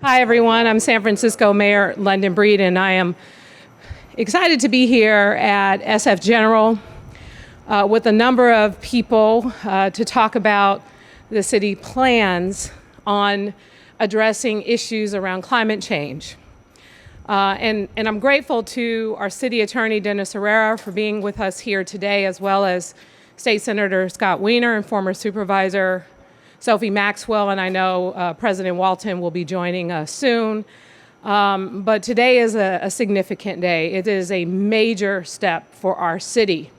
Hi, everyone. I'm San Francisco Mayor London Breed, and I am excited to be here at SF General with a number of people to talk about the city plans on addressing issues around climate change. And I'm grateful to our city attorney, Dennis Herrera, for being with us here today, as well as State Senator Scott Wiener and former Supervisor Sophie Maxwell, and I know President Walton will be joining us soon. But today is a significant day. It is a major step for our city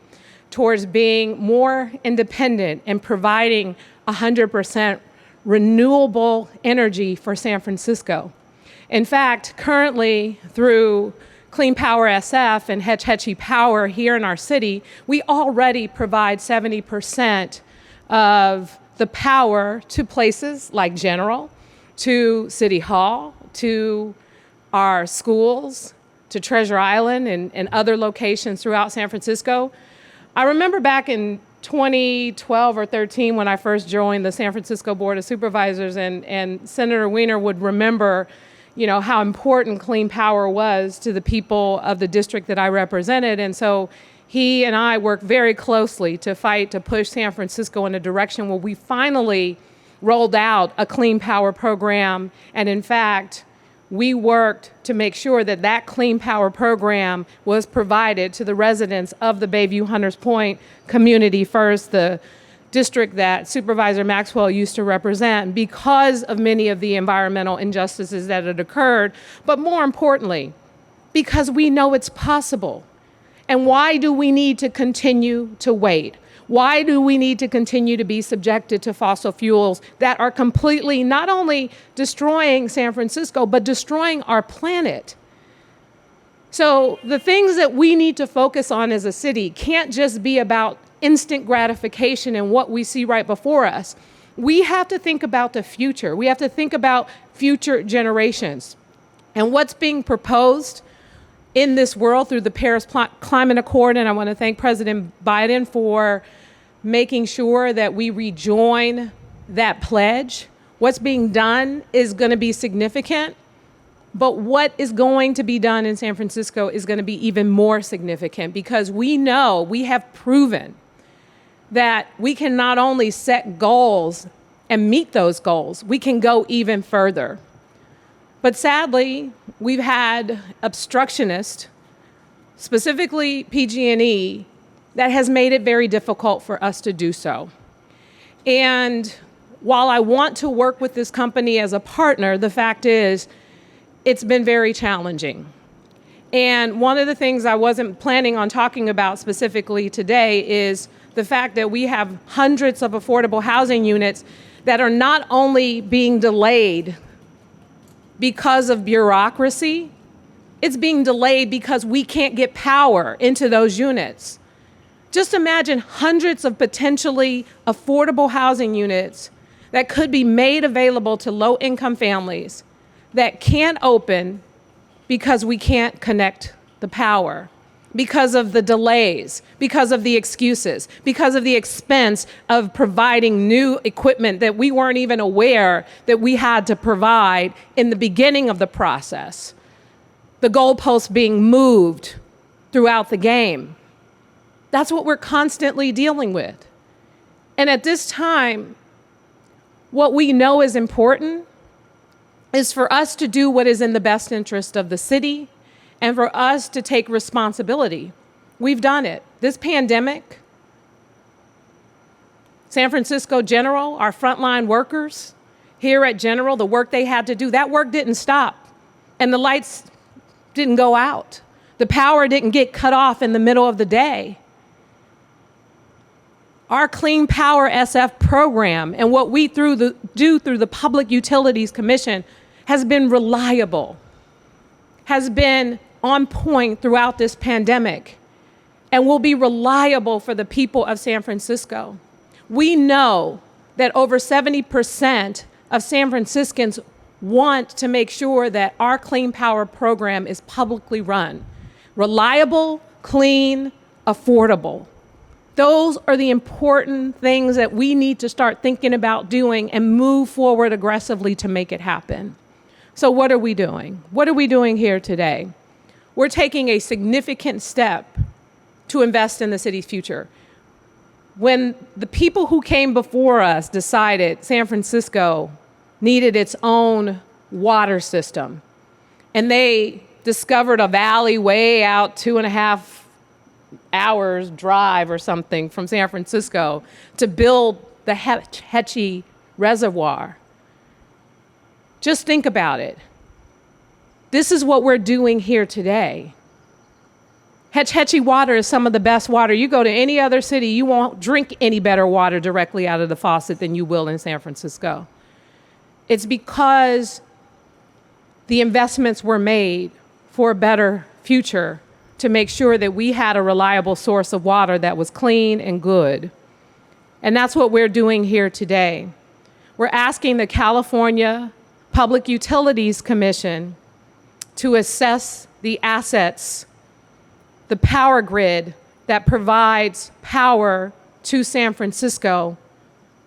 towards being more independent and providing 100% renewable energy for San Francisco. In fact, currently through Clean Power SF and Hetch Hetchy Power here in our city, we already provide 70% of the power to places like General, to City Hall, to our schools, to Treasure Island and other locations throughout San Francisco. I remember back in 2012 or 13 when I first joined the San Francisco Board of Supervisors, and Senator Wiener would remember how important clean power was to the people of the district that I represented. And so he and I worked very closely to fight to push San Francisco in a direction where we finally rolled out a clean power program. And in fact, we worked to make sure that that clean power program was provided to the residents of the Bayview Hunters Point community first, the district that Supervisor Maxwell used to represent, because of many of the environmental injustices that had occurred, but more importantly, because we know it's possible. And why do we need to continue to wait? Why do we need to continue to be subjected to fossil fuels that are completely not only destroying San Francisco, but destroying our planet? So the things that we need to focus on as a city can't just be about instant gratification and what we see right before us. We have to think about the future. We have to think about future generations. And what's being proposed in this world through the Paris Climate Accord, and I want to thank President Biden for making sure that we rejoin that pledge. What's being done is going to be significant, but what is going to be done in San Francisco is going to be even more significant, because we know, we have proven that we can not only set goals and meet those goals, we can go even further. But sadly, we've had obstructionists, specifically PG&E, that has made it very difficult for us to do so. And while I want to work with this company as a partner, the fact is it's been very challenging. And one of the things I wasn't planning on talking about specifically today is the fact that we have hundreds of affordable housing units that are not only being delayed because of bureaucracy, it's being delayed because we can't get power into those units. Just imagine hundreds of potentially affordable housing units that could be made available to low-income families that can't open because we can't connect the power, because of the delays, because of the excuses, because of the expense of providing new equipment that we weren't even aware that we had to provide in the beginning of the process. The goalposts being moved throughout the game. That's what we're constantly dealing with. And at this time, what we know is important is for us to do what is in the best interest of the city, and for us to take responsibility. We've done it. This pandemic, San Francisco General, our frontline workers here at General, the work they had to do, that work didn't stop. And the lights didn't go out. The power didn't get cut off in the middle of the day. Our Clean Power SF program and what we do through the Public Utilities Commission has been reliable, has been on point throughout this pandemic, and will be reliable for the people of San Francisco. We know that over 70% of San Franciscans want to make sure that our clean power program is publicly run. Reliable, clean, affordable. Those are the important things that we need to start thinking about doing and move forward aggressively to make it happen. So what are we doing? What are we doing here today? We're taking a significant step to invest in the city's future. When the people who came before us decided San Francisco needed its own water system, and they discovered a valley way out 2.5 hours drive or something from San Francisco to build the Hetchy Reservoir. Just think about it. This is what we're doing here today. Hetchy water is some of the best water. You go to any other city, you won't drink any better water directly out of the faucet than you will in San Francisco. It's because the investments were made for a better future to make sure that we had a reliable source of water that was clean and good. And that's what we're doing here today. We're asking the California Public Utilities Commission to assess the assets, the power grid that provides power to San Francisco,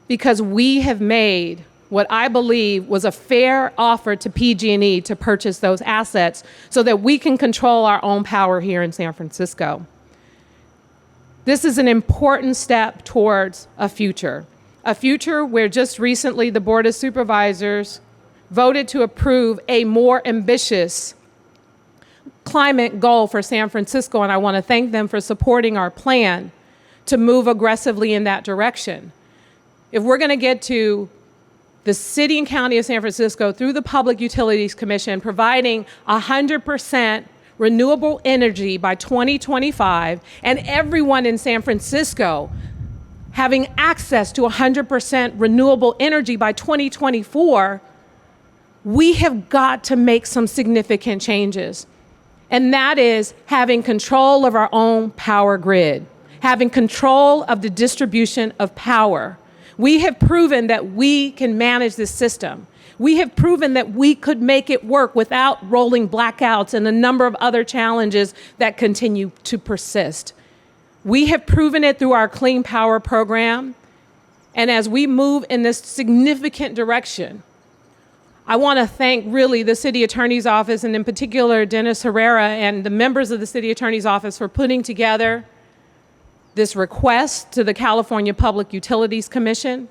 because we have made what I believe was a fair offer to PG&E to purchase those assets so that we can control our own power here in San Francisco. This is an important step towards a future where just recently the Board of Supervisors voted to approve a more ambitious climate goal for San Francisco, and I want to thank them for supporting our plan to move aggressively in that direction. If we're going to get to the city and county of San Francisco through the Public Utilities Commission providing 100% renewable energy by 2025, and everyone in San Francisco having access to 100% renewable energy by 2024, we have got to make some significant changes. And that is having control of our own power grid, having control of the distribution of power. We have proven that we can manage this system. We have proven that we could make it work without rolling blackouts and a number of other challenges that continue to persist. We have proven it through our Clean Power program. And as we move in this significant direction, I want to thank really the City Attorney's Office, and in particular Dennis Herrera and the members of the City Attorney's Office for putting together this request to the California Public Utilities Commission,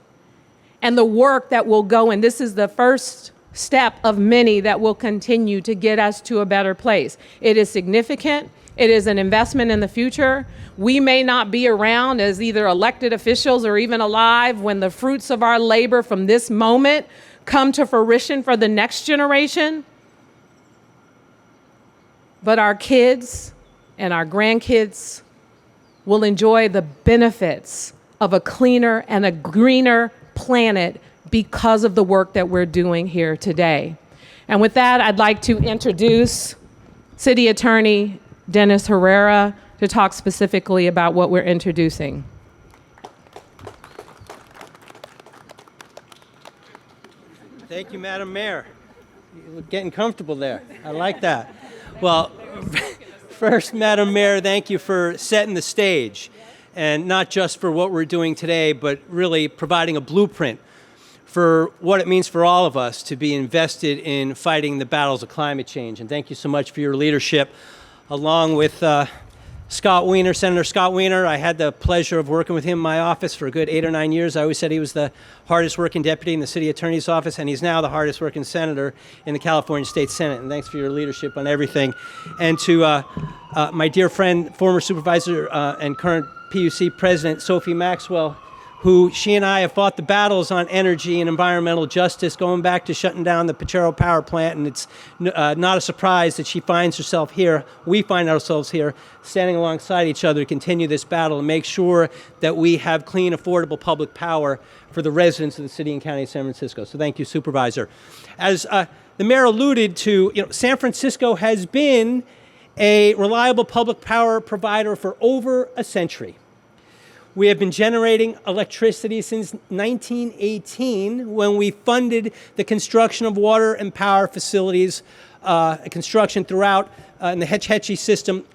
and the work that will go in. This is the first step of many that will continue to get us to a better place. It is significant. It is an investment in the future. We may not be around as either elected officials or even alive when the fruits of our labor from this moment come to fruition for the next generation. But our kids and our grandkids will enjoy the benefits of a cleaner and a greener planet because of the work that we're doing here today. And with that, I'd like to introduce City Attorney Dennis Herrera to talk specifically about what we're introducing. Thank you, Madam Mayor. You're getting comfortable there. I like that. Well, first, Madam Mayor, thank you for setting the stage, and not just for what we're doing today, but really providing a blueprint for what it means for all of us to be invested in fighting the battles of climate change. And thank you so much for your leadership, along with Scott Wiener, Senator Scott Wiener. I had the pleasure of working with him in my office for a good 8 or 9 years. I always said he was the hardest working deputy in the city attorney's office, and he's now the hardest working senator in the California State Senate. And thanks for your leadership on everything. And to my dear friend, former supervisor and current PUC president, Sophie Maxwell, who she and I have fought the battles on energy and environmental justice, going back to shutting down the Pachero power plant. And it's not a surprise that she finds herself here. We find ourselves here standing alongside each other to continue this battle and make sure that we have clean, affordable public power for the residents of the city and county of San Francisco. So thank you, Supervisor. As the mayor alluded to, San Francisco has been a reliable public power provider for over a century. We have been generating electricity since 1918, when we funded the construction of water and power facilities, construction throughout in the Hetch Hetchy system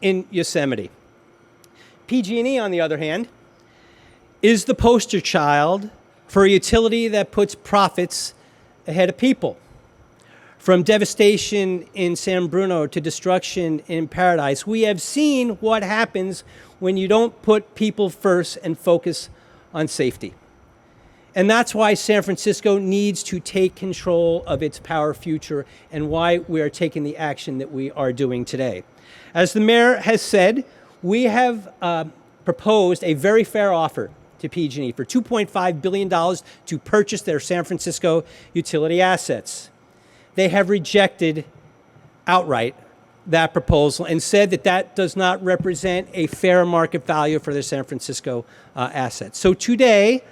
in Yosemite. PG&E, on the other hand, is the poster child for a utility that puts profits ahead of people. From devastation in San Bruno to destruction in Paradise, we have seen what happens when you don't put people first and focus on safety. And that's why San Francisco needs to take control of its power future and why we are taking the action that we are doing today. As the mayor has said, we have proposed a very fair offer to PG&E for $2.5 billion to purchase their San Francisco utility assets. They have rejected outright that proposal and said that that does not represent a fair market value for their San Francisco assets. So today,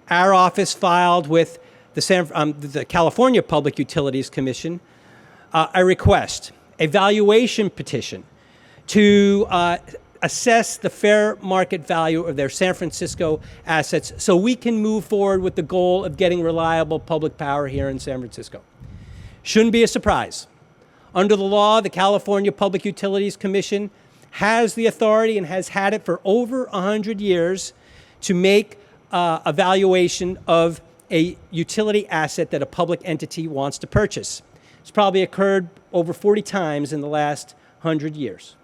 our office filed with the California Public Utilities Commission a request, a valuation petition to assess the fair market value of their San Francisco assets so we can move forward with the goal of getting reliable public power here in San Francisco. Shouldn't be a surprise. Under the law, the California Public Utilities Commission has the authority and has had it for over 100 years to make a valuation of a utility asset that a public entity wants to purchase. It's probably occurred over 40 times in the last 100 years.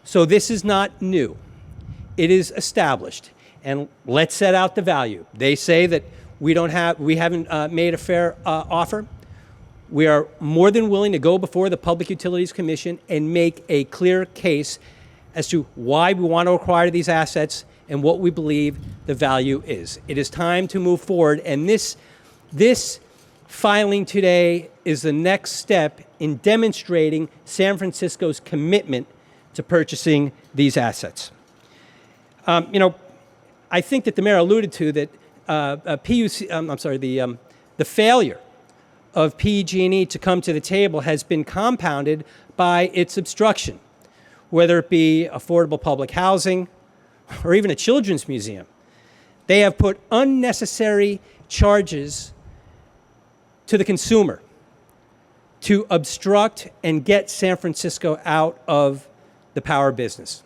So this is not new. It is established. And let's set out the value. They say that we haven't made a fair offer. We are more than willing to go before the Public Utilities Commission and make a clear case as to why we want to acquire these assets and what we believe the value is. It is time to move forward, and this filing today is the next step in demonstrating San Francisco's commitment to purchasing these assets. I think that the mayor alluded to that the failure of PG&E to come to the table has been compounded by its obstruction, whether it be affordable public housing or even a children's museum. They have put unnecessary charges to the consumer to obstruct and get San Francisco out of the power business.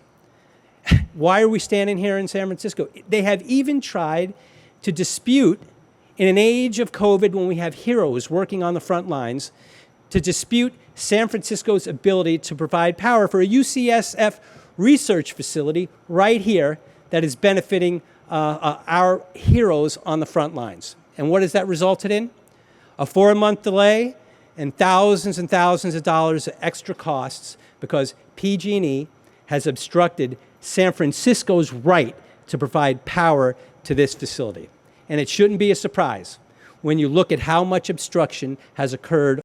Why are we standing here in San Francisco? They have even tried to dispute, in an age of COVID when we have heroes working on the front lines, to dispute San Francisco's ability to provide power for a UCSF research facility right here that is benefiting our heroes on the front lines. And what has that resulted in? A 4-month delay and thousands of dollars of extra costs because PG&E has obstructed San Francisco's right to provide power to this facility. And it shouldn't be a surprise when you look at how much obstruction has occurred